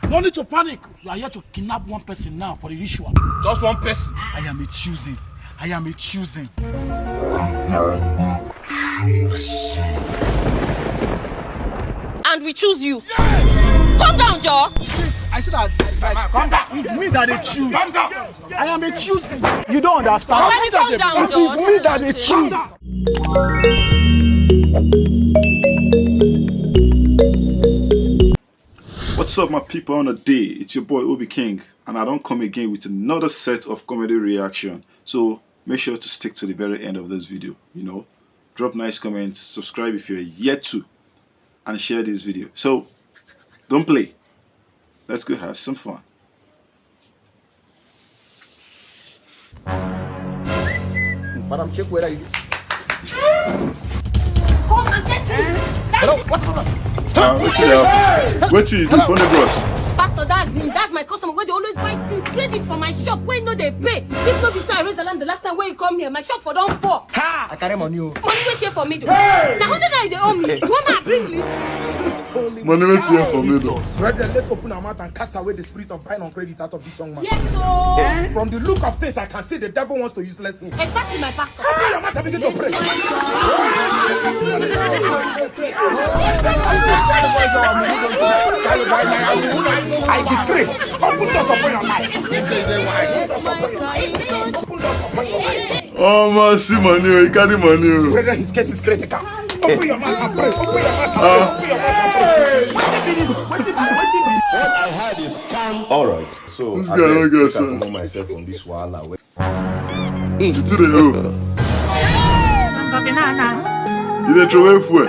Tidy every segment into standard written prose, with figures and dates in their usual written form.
No need to panic. You are here to kidnap one person now for the ritual. Just one person. I am a choosing. I am a choosing. And we choose you. Yeah. Calm down, Joe. I should have. Calm down. It's me that they choose. Calm down. I am a choosing. You don't understand. Calm down, Joe. It's me that they choose. What's up, my people on the day? It's your boy OBIKING, and I don't come again with another set of comedy reaction. So make sure to stick to the very end of this video. You know, drop nice comments, subscribe if you're yet to, and share this video. So don't play. Let's go have some fun. Madam, check where are you? Come and get him. Hello, what's going on? Wait till you do Funnybros. Pastor, that's him. That's my customer where they always buy things credit for my shop. Where no they pay. If no be so I raise the lamp the last time when you come here, my shop for don't fall. Ha! I carry money. Money wait here for me. Hey! Now 100 they owe me. You want me bring this? Money wait here for me though. Brethren, let's open our mouth and cast away the spirit of buying on credit out of this young man. Yes, sir. From the look of things, I can see the devil wants to use lessons. Exactly, my pastor. Open your mouth and begin to pray. I decree, open doors upon your life. Oh man, see money, you carry money. Brethren, his case is critical. Open your mouth and pray. Open your mouth and pray. Open your mouth and pray. What I heard is calm. Alright, so I can know myself from this wahala. It's the you dey throw away fuel.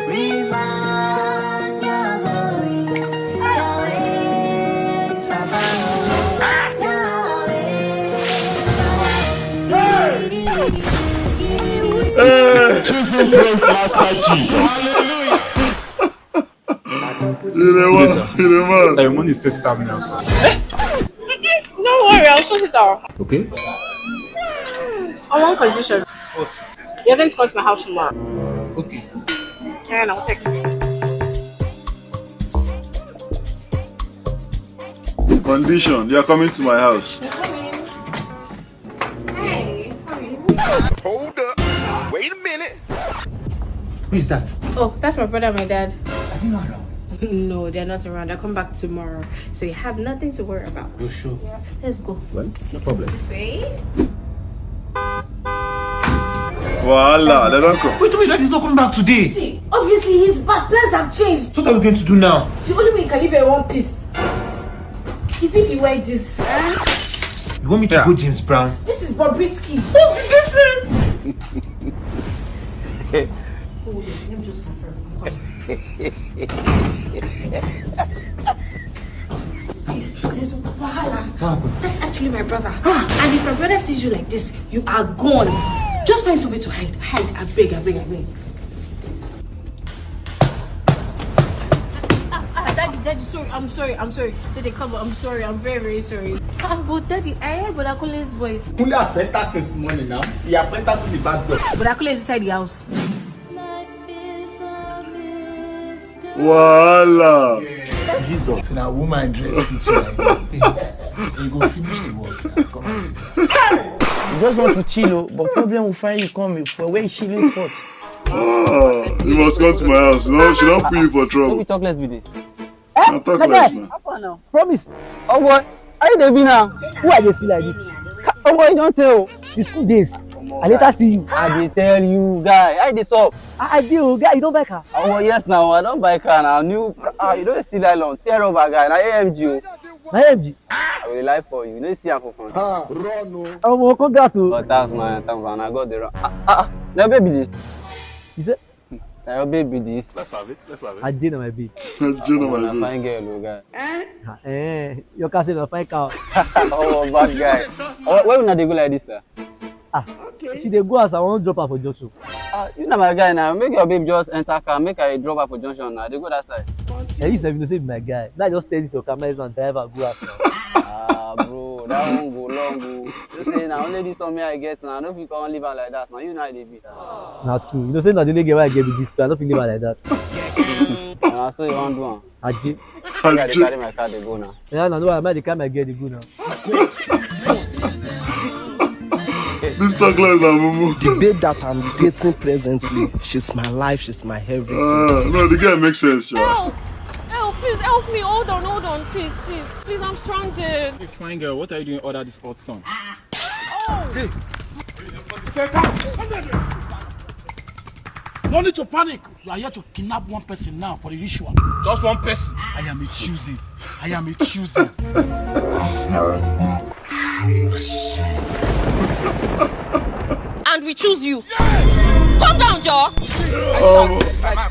Praise Master Chief. Hallelujah. Ceremony is still starting now. Don't worry, I'll sort it out. Okay. On one condition. What? You're going to come to my house tomorrow. Okay. And I'll take it. Condition, you are coming to my house. Hey, Hold up. Wait a minute. Who is that? oh, that's my brother and my dad. Are you not around? No, they're not around. I'll come back tomorrow. So you have nothing to worry about. You sure? Yeah. Let's go. Well, no problem. This way. Voila, they don't come. Wait, that is not coming back today. See, obviously his bad plans have changed. So what are we going to do now? The only way you can live in one piece is if you wear this. You want me to go James Brown? This is Bobrisky. What's the difference? Hold on, let me just confirm. See, there's wahala. That's actually my brother. And if my brother sees you like this, you are gone. Just find somewhere to hide. Hide, I beg. Daddy, sorry. I'm sorry. Daddy, come on, I'm sorry. I'm very, very sorry. But Daddy, I heard Brodda Kole's voice. Only affect us since morning now. He affect us to the back door. Brodda Kole is inside the house. Voila. Jesus. So now woman dress fits you like this. You go finish the work now. Come and sit down. You just want to chill, but problem will find you coming for where chilling spot. Oh, you must come to my house. No, she don't put you for trouble. Let me talk less with this. I'll talk less now. Now. Promise. Oh boy, are you there now? Who are they see like this? Oh boy, you don't tell. The school days. I later see you. I dey tell you, guy. How this up? I do, guy. You don't buy car? Oh yes, now I don't buy car now. New. You don't see that long. Tear over, guy. Now AMG. Now AMG. I will lie for you. You don't see I'm for fun. Run no. Oh, well, congrats. But that's my time, and I got the wrong. Now baby this. You said? Now baby this. Let's have it. I did my baby. My fine girl, guy. Your cousin a fine cow. Oh, bad guy. Why would not they go like this, sir? Okay. See, they go as I won't drop her for junction. You know my guy now. Make your baby just enter car. Make her drop her for junction now. They go that side. At least Sabinus is my guy. Now just tell this your camera and driver go out now. Bro, that won't go long. You say now only this time I get now. I don't think I can leave her like that. Now you know how they be. Not true. You know say that the only girl I get with this. I don't think leave her like that. I saw you want to do. Aji. I carry my car to go now. Yeah, no, I might carry my gear to go now. Mr. Close now, Mumu. The babe that I'm dating presently, she's my life, she's my everything. No, the guy makes sense, sure. Help, please help me. Hold on, please. Please, I'm stranded. Hey, fine girl, what are you doing under this hot sun? Hey. No need to panic. You are here to kidnap one person now for the ritual. Just one person. I am choosing. And we choose you. Calm down, Joe.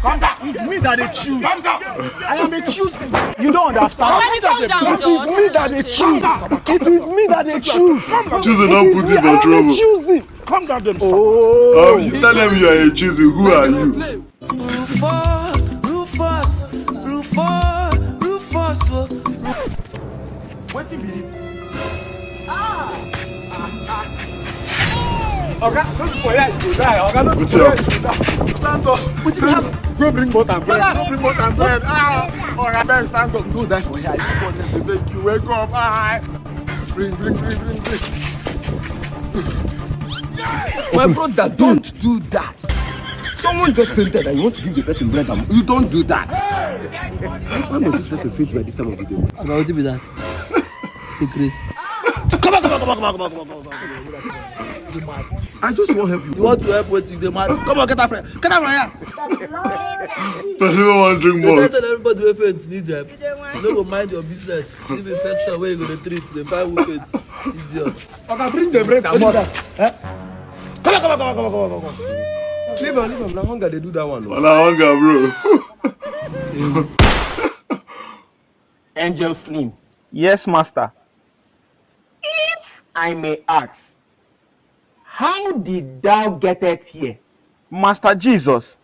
Calm down. It's me that they choose. Calm down. I am choosing. You don't understand. Calm down, It is me that they choose. It is me that they choose. Choosing don't put you in trouble. Choosing. Calm down, them. You tell them you are choosing. Who are you? Rufus. What be this? Okay, don't forget you die. Okay, don't forget you die. Stand up. Go bring butter and bread. Okay, then stand up. Do that for here. I just want them to make you wake up. Bring. My brother, don't do that. Someone just fainted and you want to give the person bread. You don't do that. Why must this person faint by this time of the day? What will be that? The Chris. Come on. I just want to help you. You want to help with the man? Come on, get that friend. Get out from here. Person don't want to drink more. They tell everybody who faints need help. You don't go mind your business. Give infection where you go to treat. They buy who faints. Idiot. Okay, bring the bread and butter. Come on. Leave him. Na hunger they do that one. Na hunger, bro. Angel Slim. Yes, master. If I may ask, how did thou get it here? Master Jesus,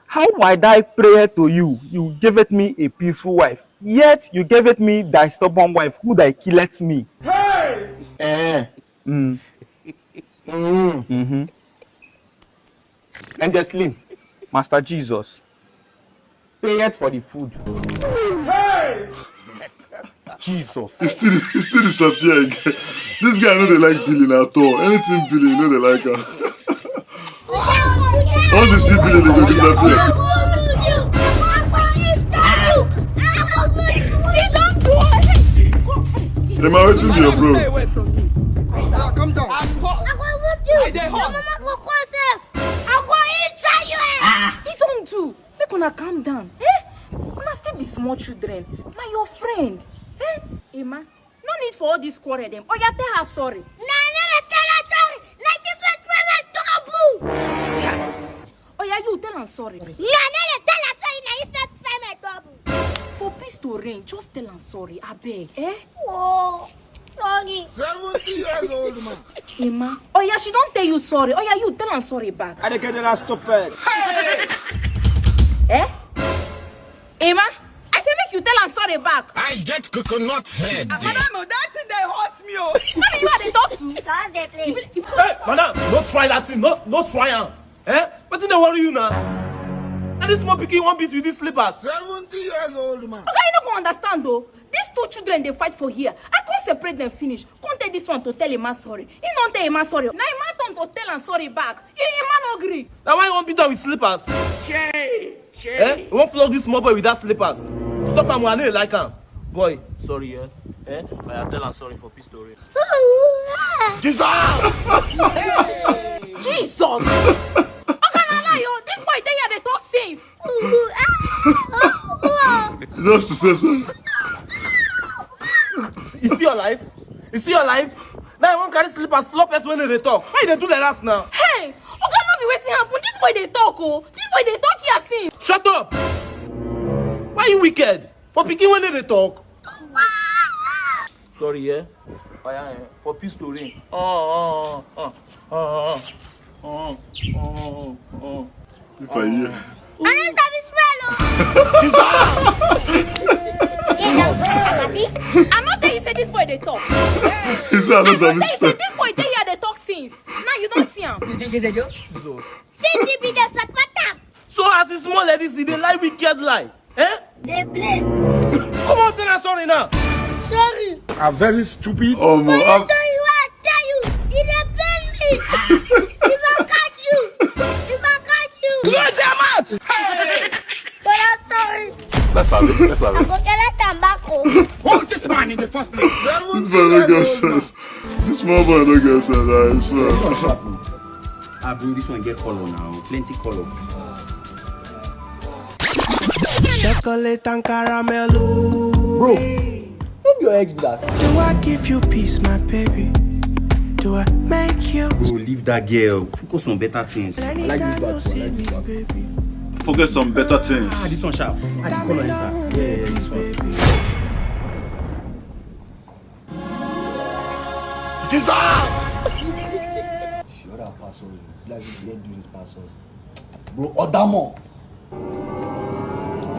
how wide I pray to you? You gave it me a peaceful wife, yet you gave it me thy stubborn wife, who thy killeth me. Hey! Angel Slim. Master Jesus. Pay it for the food. Hey! Jesus. He still disappear again. This guy know they like billing at all. Anything billing, you know they like her. Once you see billing, they go disappear. They might wait to be your bro. Stay away from me. Come down. I dey hot. He don't do. Make una calm down. Una still be small children. Na your friend. Emma, no need for all this quarrel them. Oya tell her sorry. Oya you tell her sorry. For peace to reign, just tell her sorry. I beg. Oh, sorry. 70 years old man. Emma, oya she don't tell you sorry. Oya you tell her sorry back. I can't get stupid. Emma, I say make you tell her sorry back. I get coconut head. Madam, that thing they hurt me. Tell me you are the talk to. Hey, madam, don't try that thing. Don't try am. What did they worry you now? And this small pikin won't beat with these slippers. 70 years old man. Okay, you don't go understand though. These two children they fight for here. I can't separate them finish. Can't tell this one to tell Emma sorry. He don't tell Emma sorry. Now Emma turn to tell her sorry back. Emma no agree. Now why you won't beat her with slippers? You won't flog this small boy with that slippers. Stop him, I know like him. Boy, sorry, I tell her sorry for peace to reign. Jesus! Jesus! This boy tell you they talk since. Just to say something. You see your life? Now you won't carry slippers, floppers when they talk. Why they do like that now? Hey! Okay, not be waiting happen. This boy they talk, This boy they talk here since. Shut up! Why you wicked? For picking when they talk? Sorry, for peace to reign. If I hear. I'm not telling you say this boy they talk. He said, I know some This boy tell you they talk since. Now you don't see him. You think it's a joke? Jesus. So as it's small like this, they lie wicked lie. Eh? They play. Come on, tell us sorry now. Sorry. I'm very stupid. Oh, man. So you are, tell you. He dey pain me. If I catch you. Close your mouth! But I'm sorry. Let's have it. Let's have I it. go get a tobacco. Hold this man in the first place. This boy don't get sense. This small boy don't get sense. I swear. I bring this one, get color now. Plenty color. Chocolate and caramel. Bro, don't be your ex be that. Do I give you peace, my baby? Do I make you? Bro, leave that girl. Focus on better things. I like this bad one. I like this bad. Focus on better things. Ah, this one sharp. Ah, the color enter. Yeah, this one. Sure that parcels. Like if you do these parcels. Bro, order more.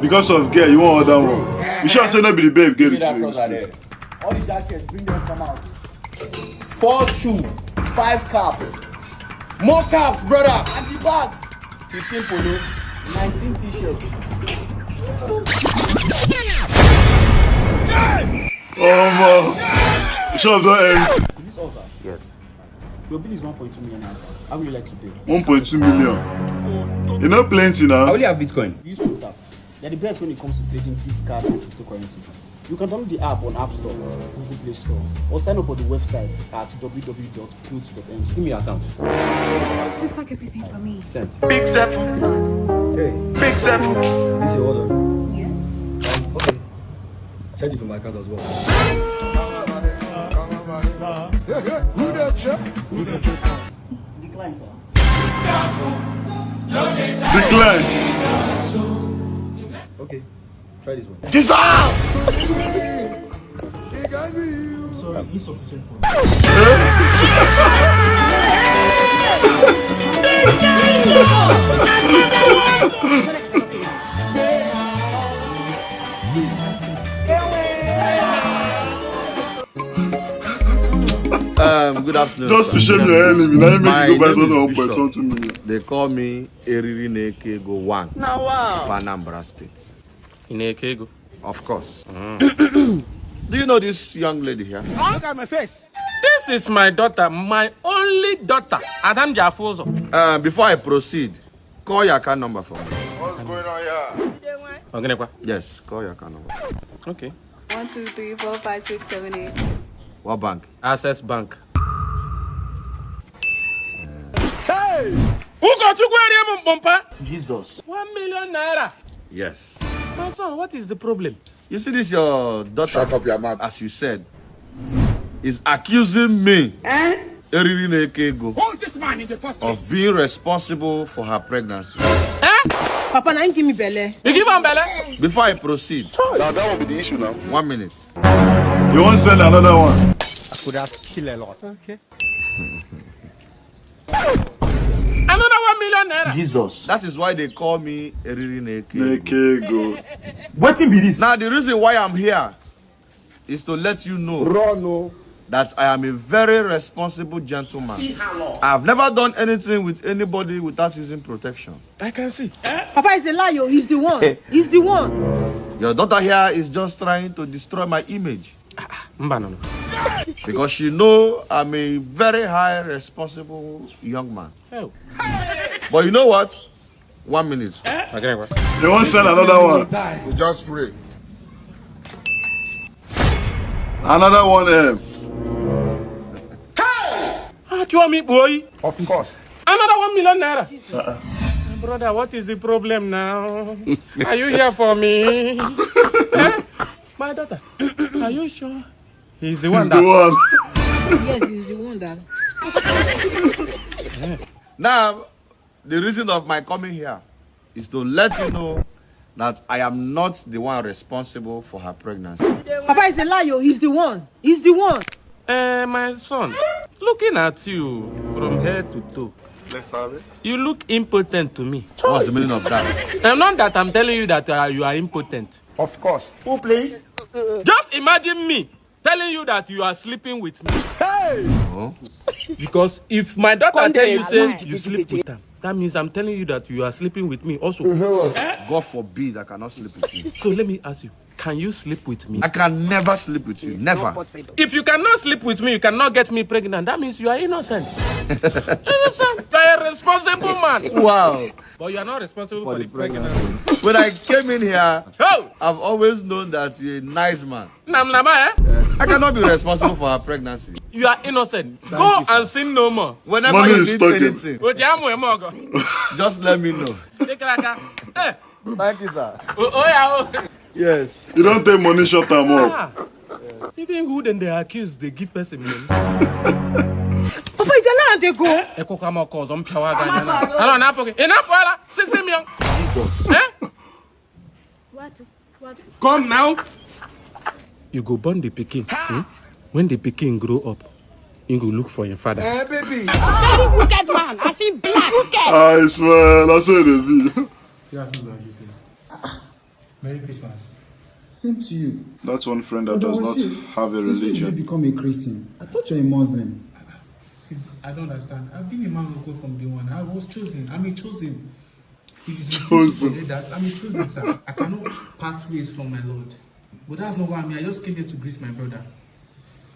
Because of girl, you want other one. You should say not be the babe. Give Get me that it. trouser there. All the jackets, bring them come out. 4 shoes, 5 caps. More caps, brother. And the bags. 15 polo, 19 t-shirts. Oh man. Shop don't end. Is this all, sir? Yes. Your bill is 1.2 million, sir. How will you like to pay? 1.2 million. You know plenty I now. only have Bitcoin. Use Tap. They're the best when it comes to trading Bitcoin and cryptocurrencies. You can download the app on App Store, Google Play Store, or sign up on the website at www.cruise.ng. Give me your account. Please pack everything for me. Sent. Big seven. Hey, Big seven. this is your order. Yes. Okay. Charge it to my account as well. Decline, sir. Decline. Okay. Try this one. Jesus! Sorry, insufficient for me. Good afternoon. Just to sir. shame your enemy. Now you My make you go buy name is something Bishop. 1.2 million. They call me Eriri Nekego 1 of Anambra State. Inekego. Of course. Do you know this young lady here? Look at my face. This is my daughter, my only daughter, Adam Jafoso. Before I proceed, call your account number for me. What's going on here? Yes, call your account number. Okay. 1, 2, 3, 4, 5, 6, 7, 8. What bank? Access Bank. Hey! Who got you going Bumper? Jesus. 1 million naira. Yes. My son, what is the problem? You see this, your daughter, Shut up your mouth. as you said, is accusing me, Eriri Nekego, Hold this man in the first place. of being responsible for her pregnancy. Papa, now you give me belly. You give him belly? Before I proceed, Now that will be the issue now. 1 minute. You want to send another one? I could have killed a lot. Okay. Another 1 million naira. Jesus. That is why they call me Eriri Nekego. Nekego. Waiting be this. Now, the reason why I'm here is to let you know that I am a very responsible gentleman. I've never done anything with anybody without using protection. I can see. Papa is a liar. He's the one. He's the one. Your daughter here is just trying to destroy my image Mbano. because she know I'm a very high responsible young man. Oh. But you know what? 1 minute. Okay. You want to send another one? You just pray. Another one, Ah, you want me, boy? Of course. Another 1 million naira. Brother, what is the problem now? Are you here for me? My daughter, are you sure? He's the one the one. Yes, he's the one that. Now, the reason of my coming here is to let you know that I am not the one responsible for her pregnancy. Papa is a liar. He's the one. He's the one. My son, looking at you from head to toe, Let's have it. you look impotent to me. What's the meaning of that? I'm not that I'm telling you that you are impotent. Of course. Who plays? Just imagine me telling you that you are sleeping with me. Hey! Oh? Because if my daughter tell you say you sleep with them, that means I'm telling you that you are sleeping with me also. God forbid I cannot sleep with you. So let me ask you, can you sleep with me? I can never sleep with you. Never. If you cannot sleep with me, you cannot get me pregnant. That means you are innocent. Innocent. You are a responsible man. Wow. But you are not responsible for the pregnancy. When I came in here, I've always known that you're a nice man. I cannot be responsible for her pregnancy. You are innocent. Go and sin no more. Whenever you need anything, just let me know. Thank you, sir. Yes. You don't take money short term off. Even who then they accuse, they give person name. Papa, it's not they go. Eko kama cause on power ganya. Hello, na poke. Enough wala. Sisi mi. What? Come now. You go born the pikin. When the pikin grow up, you go look for your father. Hey, baby. Very wicked man. I see black wicked. I swear, that's what it is. You have to do what you say. Merry Christmas. Same to you. That's one friend that does not have a religion. Since when did you become a Christian? I thought you're a Muslim. See, I don't understand. I've been a man local from day one. I was chosen. I'm a chosen. If you seem to forget that, I'm a chosen, sir. I cannot part ways from my Lord. But that's not why I'm here. I just came here to greet my brother.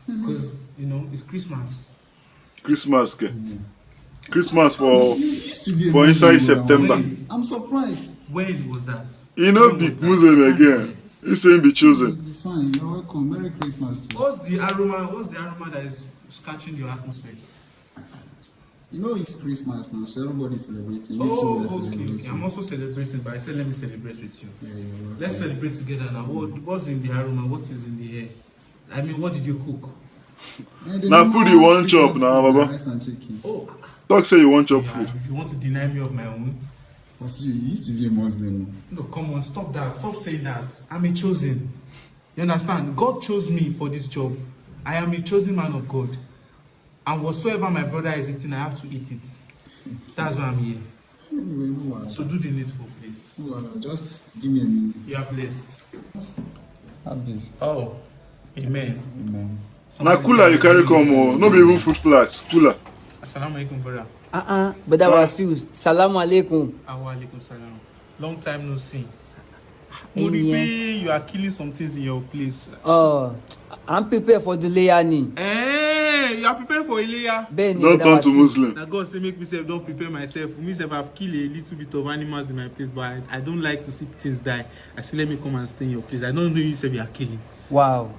Because, you know, it's Christmas. Christmas, okay. Christmas for inside September. I'm surprised. When was that? You know, big Muslim again. He's saying be chosen. It's fine. You're welcome. Merry Christmas to you. What's the aroma that is catching your atmosphere? You know it's Christmas now, so everybody's celebrating. You Oh, too are okay. celebrating. I'm also celebrating, but I said let me celebrate with you. Yeah, Let's celebrate together now. What's in the aroma? What is in the air? I mean, what did you cook? Now put the one chop now, Baba. Rice and chicken. Oh. Talk say you want chop food. If you want to deny me of my own. But you used to be a Muslim. No, come on, stop that. Stop saying that. I'm a chosen. You understand? God chose me for this job. I am a chosen man of God. And whatsoever my brother is eating, I have to eat it. That's why I'm here. Anyway, so do the needful, please. Just give me a minute. You are blessed. Have this. Oh, amen. Amen. Now cooler you carry come on. No be even food flags. Cooler. Assalamu alaikum, brother. But that was you. Salaam alaikum. Wa alaikum salam. Long time no see. Muribi, you are killing some things in your place. Oh, I'm prepared for the layani. You are prepared for Ilya? Don't turn to Muslim. Now God say make me say don't prepare myself. Me say I've killed a little bit of animals in my place, but I don't like to see things die. I say let me come and stay in your place. I don't know you say we are killing. Wow.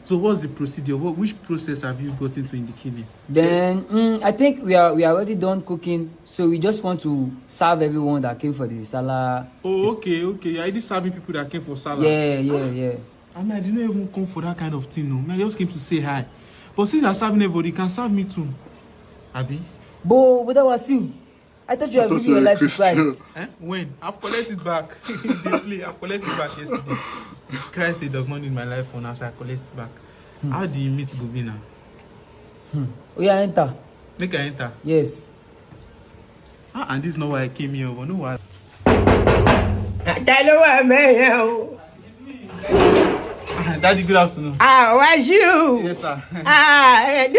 So what's the procedure? Which process have you got into in the killing? Then I think we are already done cooking, so we just want to serve everyone that came for the Salah. Oh, okay. You're already serving people that came for Salah. Yeah. I mean, I didn't even come for that kind of thing, no. I just came to say hi. But since you're serving everybody, you can serve me too. Abi? But that was you. I thought you were giving your life to Christ. When? I've collected it back. I've collected it back yesterday. Christ said does not need my life for now, so I collect it back. How do you meet Gobi now? Oh yeah, enter. Make I enter? Yes. And this is not why I came here, but no why. Daddy, good afternoon. Was you? Yes, sir. This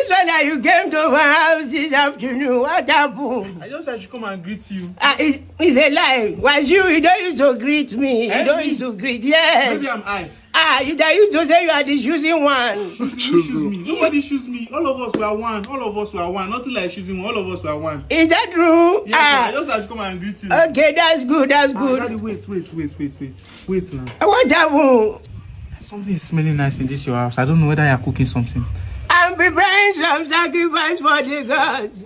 one that you came to my house this afternoon. What happened? I just said I should come and greet you. It's a lie. Was you? You don't used to greet me. You don't used to greet. Yes. Maybe I'm I. You that used to say you are the choosing one. Who choose me? Nobody choose me. All of us were one. Nothing like choosing one. All of us were one. Is that true? Yes, I just had to come and greet you. Okay, that's good. Daddy, wait now. What happened? Something is smelling nice in this your house. I don't know whether you are cooking something. I'm preparing some sacrifice for the gods.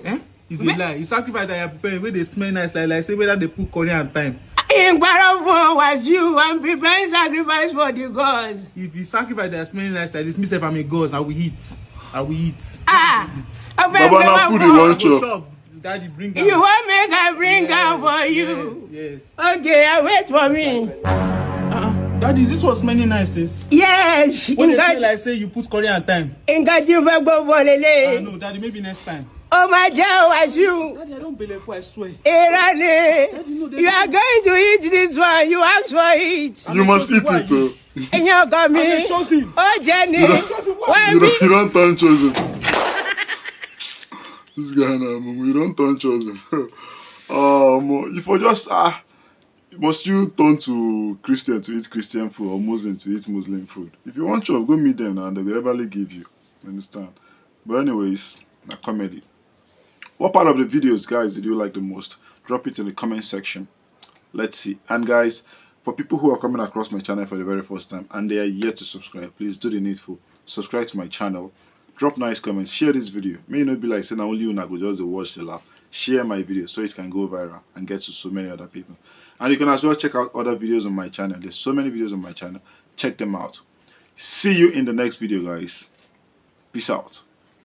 It's a lie. You sacrifice that you are preparing where they smell nice, like say whether they put curry and thyme. In Barafo was you. I'm preparing sacrifice for the gods. If you sacrifice that smelling nice like this, me say if I'm a ghost, I will eat. Baba now put the one chop. Daddy, bring down. You want make I bring down for you? Yes. Okay, wait for me. Daddy, is this what smelling nice is? Yes. When they smell like say you put curry and thyme. No, Daddy, maybe next time. Oh my God, was you? Daddy, I don't believe I swear. Daddy, you are going to eat this one. You ask for it. You must eat it too. And you got me. Oh, Jenny. You don't turn chosen. This guy now, you don't turn chosen. If you just must you turn to Christian to eat Christian food or Muslim to eat Muslim food? If you want chop, go meet them and they will everly give you. Understand? But anyways, a comedy. What part of the videos, guys, did you like the most? Drop it in the comment section. Let's see. And guys, for people who are coming across my channel for the very first time and they are yet to subscribe, please do the needful. Subscribe to my channel. Drop nice comments. Share this video. May not be like saying only you go just watch the laugh. Share my video so it can go viral and get to so many other people. And you can as well check out other videos on my channel. There's so many videos on my channel. Check them out. See you in the next video, guys. Peace out.